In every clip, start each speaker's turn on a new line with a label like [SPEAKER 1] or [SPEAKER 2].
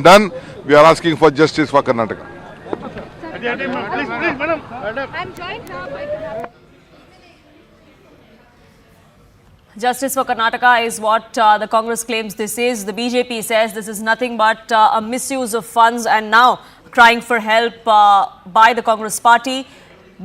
[SPEAKER 1] done. We are asking for justice for Karnataka.
[SPEAKER 2] I'm joined now by
[SPEAKER 3] Justice for Karnataka is what the Congress claims this is. The BJP says this is nothing but a misuse of funds and now crying for help by the Congress party.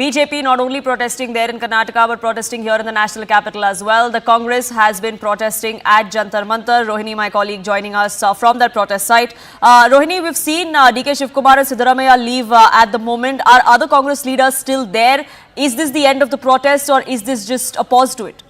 [SPEAKER 3] BJP not only protesting there in Karnataka but protesting here in the national capital as well. The Congress has been protesting at Jantar Mantar. Rohini, my colleague, joining us from that protest site. Rohini, we've seen DK Shivkumar and Siddaramaiah leave at the moment. Are other Congress leaders still there? Is this the end of the protest or is this just a pause to it?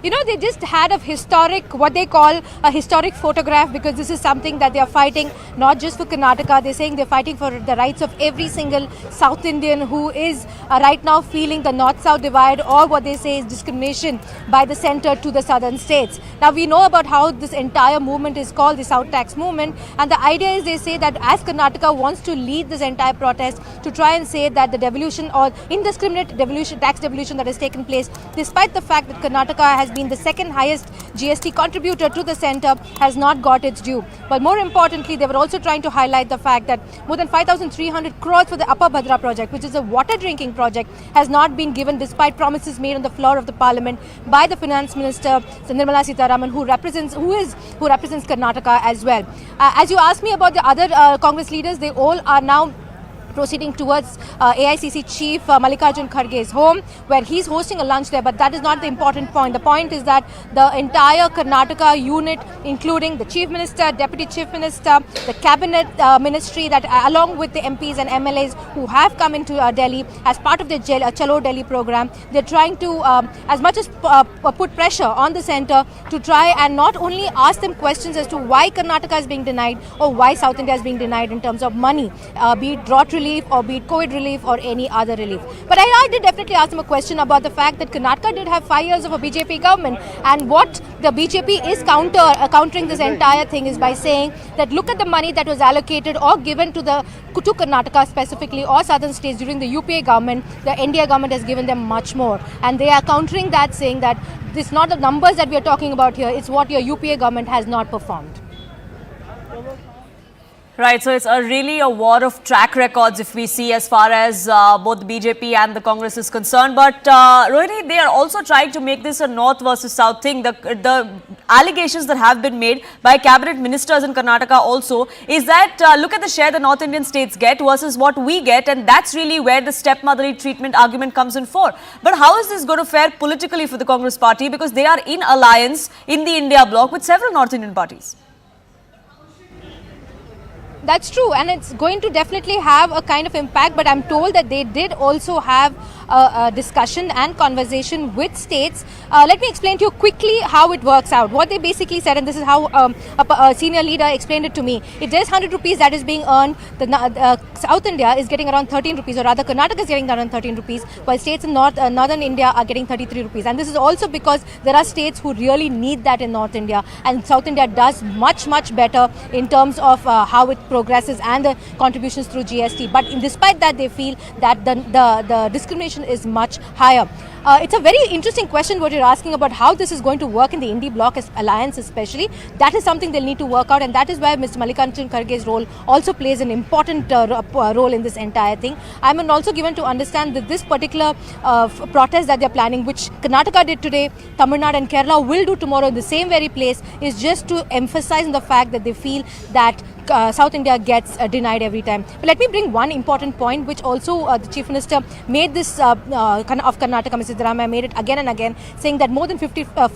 [SPEAKER 2] You know, they just had a historic, what they call a historic photograph, because this is something that they are fighting not just for Karnataka. They're saying they're fighting for the rights of every single South Indian who is right now feeling the North-South divide, or what they say is discrimination by the centre to the southern states. Now, we know about how this entire movement is called the South Tax Movement, and the idea is, they say that as Karnataka wants to lead this entire protest to try and say that the devolution or indiscriminate devolution, tax devolution that has taken place, despite the fact that Karnataka has been the second highest GST contributor to the centre, has not got its due. But more importantly, they were also trying to highlight the fact that more than 5,300 crores for the Upper Bhadra project, which is a water drinking project, has not been given despite promises made on the floor of the parliament by the finance minister Nirmala Sitharaman, who represents Karnataka as well. As you asked me about the other Congress leaders, they all are now proceeding towards AICC Chief Mallikarjun Kharge's home, where he's hosting a lunch there. But that is not the important point. The point is that the entire Karnataka unit, including the Chief Minister, Deputy Chief Minister, the Cabinet Ministry, that along with the MPs and MLAs who have come into Delhi as part of the Chalo Delhi program, they're trying to, as much as put pressure on the centre to try and not only ask them questions as to why Karnataka is being denied or why South India is being denied in terms of money, be it drought relief or be it COVID relief or any other relief. But I did definitely ask him a question about the fact that Karnataka did have 5 years of a BJP government, and what the BJP is countering this entire thing is by saying that look at the money that was allocated or given to Karnataka specifically or southern states during the UPA government. The NDA government has given them much more, and they are countering that, saying that it's not the numbers that we are talking about here, it's what your UPA government has not performed.
[SPEAKER 3] Right, so it's really a war of track records if we see as far as both the BJP and the Congress is concerned. But Rohini, they are also trying to make this a North versus South thing. The allegations that have been made by cabinet ministers in Karnataka also is that look at the share the North Indian states get versus what we get, and that's really where the stepmotherly treatment argument comes in for. But how is this going to fare politically for the Congress party, because they are in alliance in the India bloc with several North Indian parties?
[SPEAKER 2] That's true, and it's going to definitely have a kind of impact, but I'm told that they did also have a discussion and conversation with states. Let me explain to you quickly how it works out. What they basically said, and this is how a senior leader explained it to me. If there's 100 rupees that is being earned, the South India is getting around 13 rupees, or rather Karnataka is getting around 13 rupees, while states in northern India are getting 33 rupees. And this is also because there are states who really need that in North India, and South India does much better in terms of how it progresses and the contributions through GST. But despite that, they feel that the discrimination is much higher. It's a very interesting question what you're asking about how this is going to work in the Indie Bloc alliance especially. That is something they'll need to work out, and that is where Mr. Mallikarjun Kharge's role also plays an important role in this entire thing. I'm also given to understand that this particular protest that they're planning, which Karnataka did today, Tamil Nadu and Kerala will do tomorrow in the same very place, is just to emphasize on the fact that they feel that South India gets denied every time. But let me bring one important point, which also the Chief Minister made this of Karnataka, Mr. Siddaramaiah, made it again and again, saying that more than 54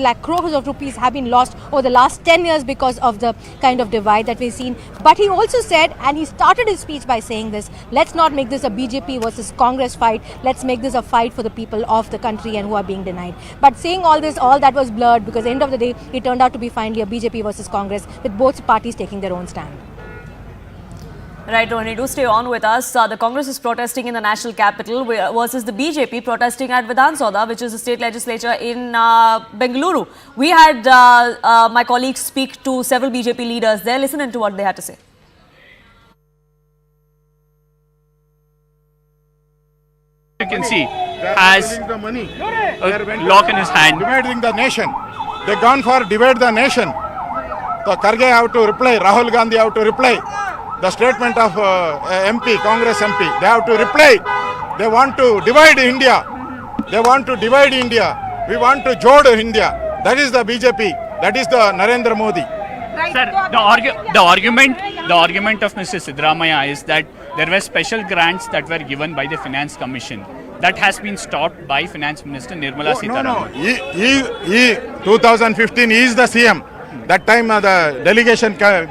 [SPEAKER 2] lakh crores of rupees have been lost over the last 10 years because of the kind of divide that we've seen. But he also said, and he started his speech by saying this, let's not make this a BJP versus Congress fight, let's make this a fight for the people of the country and who are being denied. But saying all this, all that was blurred, because at the end of the day, it turned out to be finally a BJP versus Congress, with both parties taking their own stand.
[SPEAKER 3] Right, Rohini, do stay on with us. The Congress is protesting in the national capital versus the BJP protesting at Vidhana Soudha, which is the state legislature in Bengaluru. We had my colleagues speak to several BJP leaders there. Listen into what they had to say.
[SPEAKER 4] You can see has a lock in his hand.
[SPEAKER 5] Dividing the nation.
[SPEAKER 4] They gone for divide the nation. So Karge have to reply, Rahul Gandhi have to reply. The statement of MP, Congress MP, they have to reply. They want to divide India. They want to divide India. We want to jod India. That is the BJP. That is the Narendra Modi.
[SPEAKER 5] Sir, the argument of Mr. Siddaramaiah is that there were special grants that were given by the Finance Commission. That has been stopped by Finance Minister Nirmala Sitharaman.
[SPEAKER 4] He 2015 he is the CM. That time the delegation came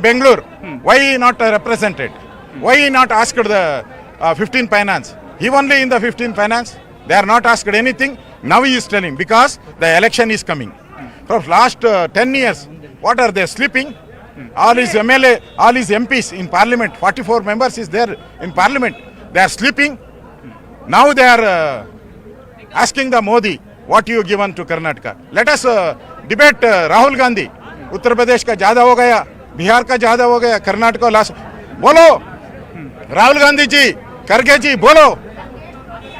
[SPEAKER 4] Bengaluru. Why he not represented? Why he not asked the 15 finance? He only in the 15 finance. They are not asked anything. Now he is telling because the election is coming. For last 10 years, what are they sleeping? All his MLA, all his MPs in parliament, 44 members is there in parliament. They are sleeping. Now they are asking the Modi, what you given to Karnataka. Let us debate Rahul Gandhi. Uttar Pradesh ka ज़्यादा हो गया, बिहार का ज़्यादा हो गया, Karnataka last. बोलो, Rahul Gandhi ji, Karge ji, बोलो.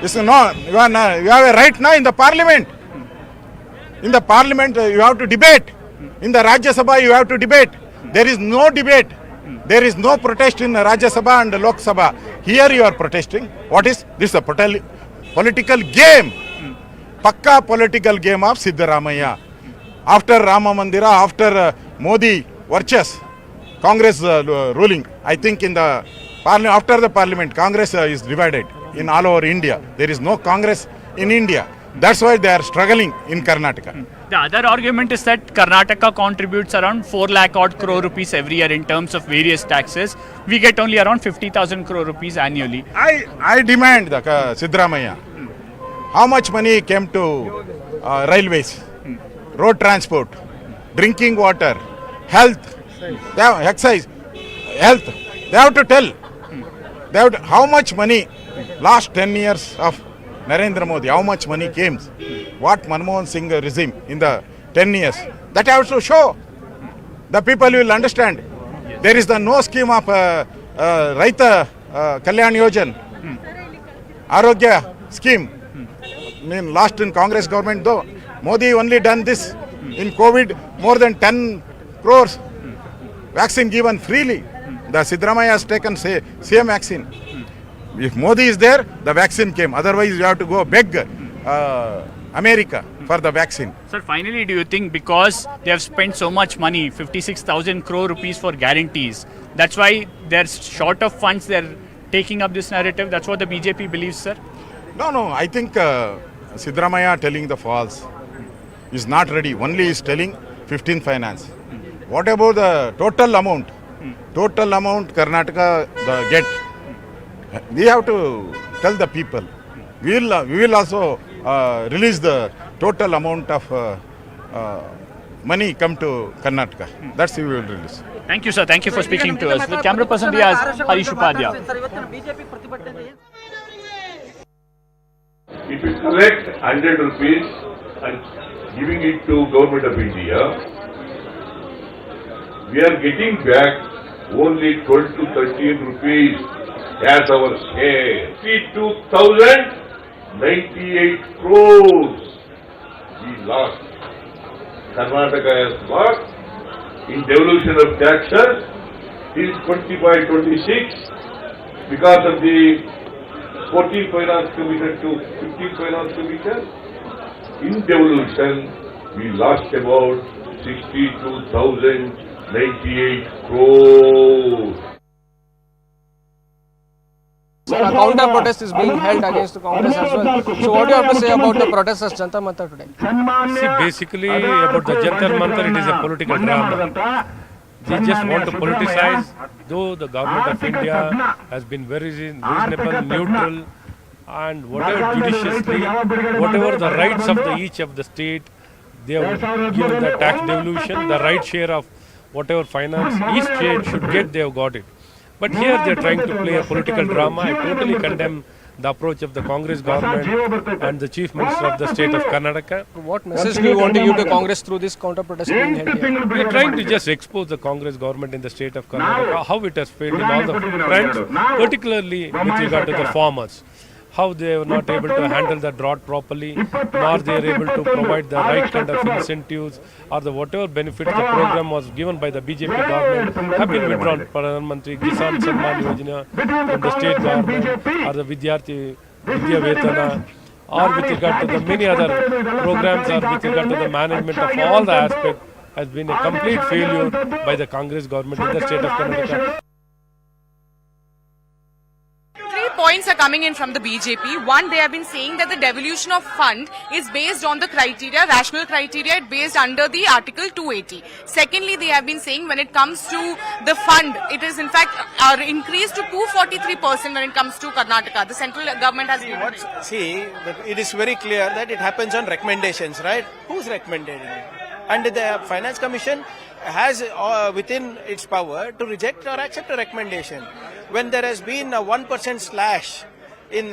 [SPEAKER 4] This is no, you have a right now in the parliament. In the parliament you have to debate. In the Rajya Sabha you have to debate. There is no debate. There is no protest in Rajya Sabha and Lok Sabha. Here you are protesting. What is this? A political game. Pakka political game of Siddaramaiah. After Rama Mandira, after Modi Varchas, Congress ruling. I think in the parliament, after the parliament, Congress is divided in all over India. There is no Congress in India. That's why they are struggling in Karnataka.
[SPEAKER 5] The other argument is that Karnataka contributes around 4 lakh odd crore rupees every year in terms of various taxes. We get only around 50,000 crore rupees annually.
[SPEAKER 4] I demand the Siddaramaiah. How much money came to railways, road transport, drinking water, health, excise, health. They have to tell. How much money last 10 years of Narendra Modi, how much money came, what Manmohan Singh regime in the 10 years, that has to show. The people will understand. There is no scheme of Raita Kalyan Yojan, Arogya scheme. Last in Congress government though, Modi only done this. In COVID, more than 10 crores vaccine given freely. The Siddaramaiah has taken same vaccine. If Modi is there, the vaccine came. Otherwise, you have to go beg America for the vaccine.
[SPEAKER 5] Sir, finally, do you think because they have spent so much money, 56,000 crore rupees for guarantees, that's why they're short of funds, they're taking up this narrative? That's what the BJP believes, sir?
[SPEAKER 4] No. I think Siddaramaiah telling the false. Is not ready. Only is telling 15 finance. What about the total amount? Total amount Karnataka get. We have to tell the people. We will also release the total amount of money come to Karnataka. That's we will release.
[SPEAKER 5] Thank you, sir. Thank you for speaking to us. With camera person Riaz, Harish Upadhyay.
[SPEAKER 6] If you collect 100 rupees and giving it to Government of India, we are getting back only 12 to 13 rupees as our share. 52,098 crores we lost. Karnataka has lost in devolution of taxes till 25-26 because of the 14 Finance Commission to 15 Finance Commission. In devolution, we lost about 62,098 crores.
[SPEAKER 7] Sir, a counter protest is being held against the Congress as well. So what do you have to say about the protesters Jantar Mantar today?
[SPEAKER 8] See, basically about the Jantar Mantar, it is a political drama. They just want to politicize, though the government of India has been very reasonable, neutral, and whatever judiciously, whatever the rights of each of the state, they have given the tax devolution, the right share of whatever finance each state should get, they have got it. But here they are trying to play a political drama. I totally condemn the approach of the Congress government and the Chief Minister of the state of Karnataka.
[SPEAKER 7] What message do you want to give to Congress through this counter protest being held here?
[SPEAKER 8] We are trying to just expose the Congress government in the state of Karnataka, how it has failed in all the fronts, particularly with regard to the farmers. how they were not able to handle the drought properly, nor they are able to provide the right kind of incentives or the whatever benefits the program was given by the BJP government have been withdrawn. Pradhan Mantri Kisan Samman Yojana from the state government or the Vidya Vetana, or with regard to the many other programs or with regard to the management of all the aspects has been a complete failure by the Congress government in the state of Karnataka.
[SPEAKER 9] Points are coming in from the BJP. One, they have been saying that the devolution of fund is based on the criteria, rational criteria, based under the Article 280. Secondly, they have been saying when it comes to the fund, it is in fact increased to 243% when it comes to Karnataka. The central government has been...
[SPEAKER 10] See, it is very clear that it happens on recommendations, right? Who's recommending it? And the Finance Commission has within its power to reject or accept a recommendation. When there has been a 1% slash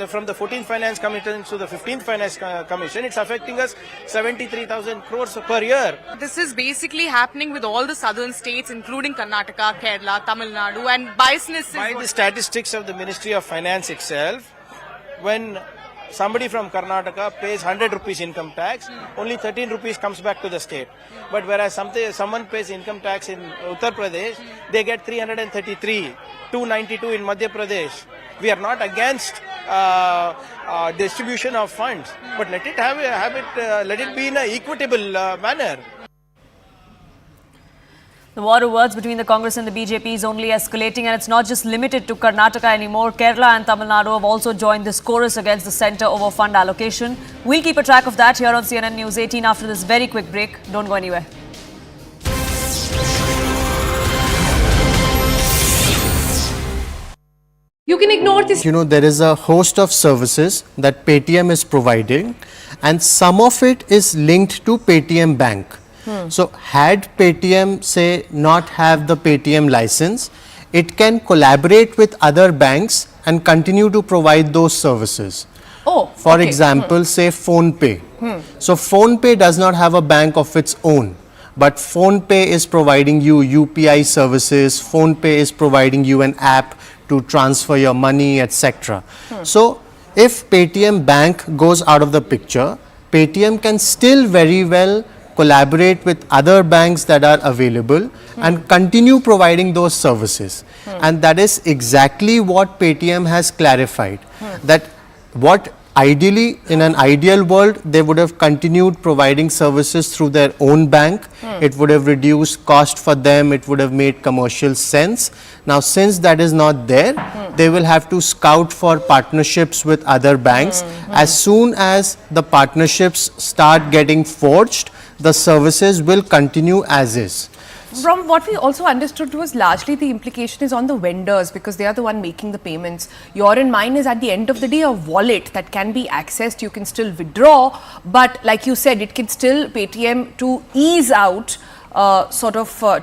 [SPEAKER 10] from the 14th Finance Commission to the 15th Finance Commission, it's affecting us 73,000 crores per year.
[SPEAKER 9] This is basically happening with all the southern states, including Karnataka, Kerala, Tamil Nadu, and biasness.
[SPEAKER 10] By the statistics of the Ministry of Finance itself, when somebody from Karnataka pays 100 rupees income tax, only 13 rupees comes back to the state. But whereas someone pays income tax in Uttar Pradesh, they get 333, 292 in Madhya Pradesh. We are not against distribution of funds, but let it be in an equitable manner.
[SPEAKER 3] The war of words between the Congress and the BJP is only escalating, and it's not just limited to Karnataka anymore. Kerala and Tamil Nadu have also joined this chorus against the centre over fund allocation. We'll keep a track of that here on CNN News 18 after this very quick break. Don't go anywhere.
[SPEAKER 2] You can ignore this.
[SPEAKER 11] There is a host of services that Paytm is providing, and some of it is linked to Paytm Bank. So had Paytm, say, not have the Paytm license, it can collaborate with other banks and continue to provide those services. For example, say PhonePe. So PhonePe does not have a bank of its own, but PhonePe is providing you UPI services, PhonePe is providing you an app to transfer your money, etc. So if Paytm Bank goes out of the picture, Paytm can still very well collaborate with other banks that are available and continue providing those services. And that is exactly what Paytm has clarified, that what ideally in an ideal world they would have continued providing services through their own bank. It would have reduced cost for them, it would have made commercial sense. Now since that is not there, they will have to scout for partnerships with other banks. As soon as the partnerships start getting forged, the services will continue as is.
[SPEAKER 12] From what we also understood was largely the implication is on the vendors, because they are the one making the payments. Your and mine is at the end of the day a wallet that can be accessed. You can still withdraw, but like you said, it can still Paytm to ease out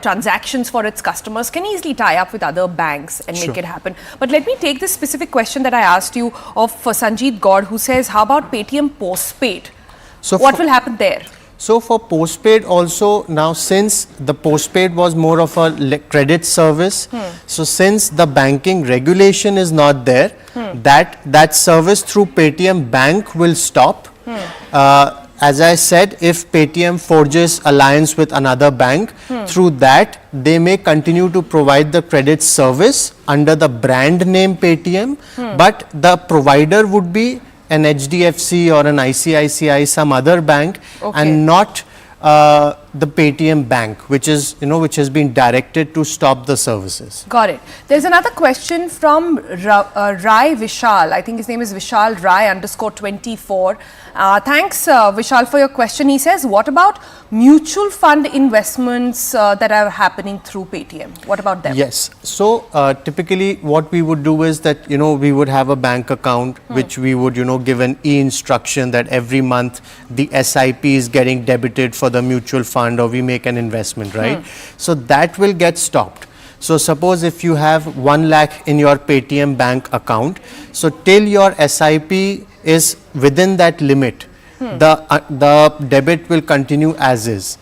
[SPEAKER 12] transactions for its customers can easily tie up with other banks and make it happen. But let me take this specific question that I asked you of Sanjeet Gaud, who says, how about Paytm postpaid? So what will happen there?
[SPEAKER 11] So for postpaid also, now since the postpaid was more of a credit service, so since the banking regulation is not there, that service through Paytm Bank will stop. As I said, if Paytm forges alliance with another bank, through that they may continue to provide the credit service under the brand name Paytm, but the provider would be an HDFC or an ICICI, some other bank, and not the Paytm Bank, which is, which has been directed to stop the services.
[SPEAKER 12] Got it. There's another question from Rai Vishal. I think his name is Vishal Rai _24. Thanks, Vishal, for your question. He says, what about mutual fund investments that are happening through Paytm? What about them?
[SPEAKER 11] Yes. So, typically what we would do is that, we would have a bank account which we would, give an e-instruction that every month the SIP is getting debited for the mutual fund, or we make an investment, right? So that will get stopped. So suppose if you have 1 lakh in your Paytm Bank account, so till your SIP is within that limit, the debit will continue as is.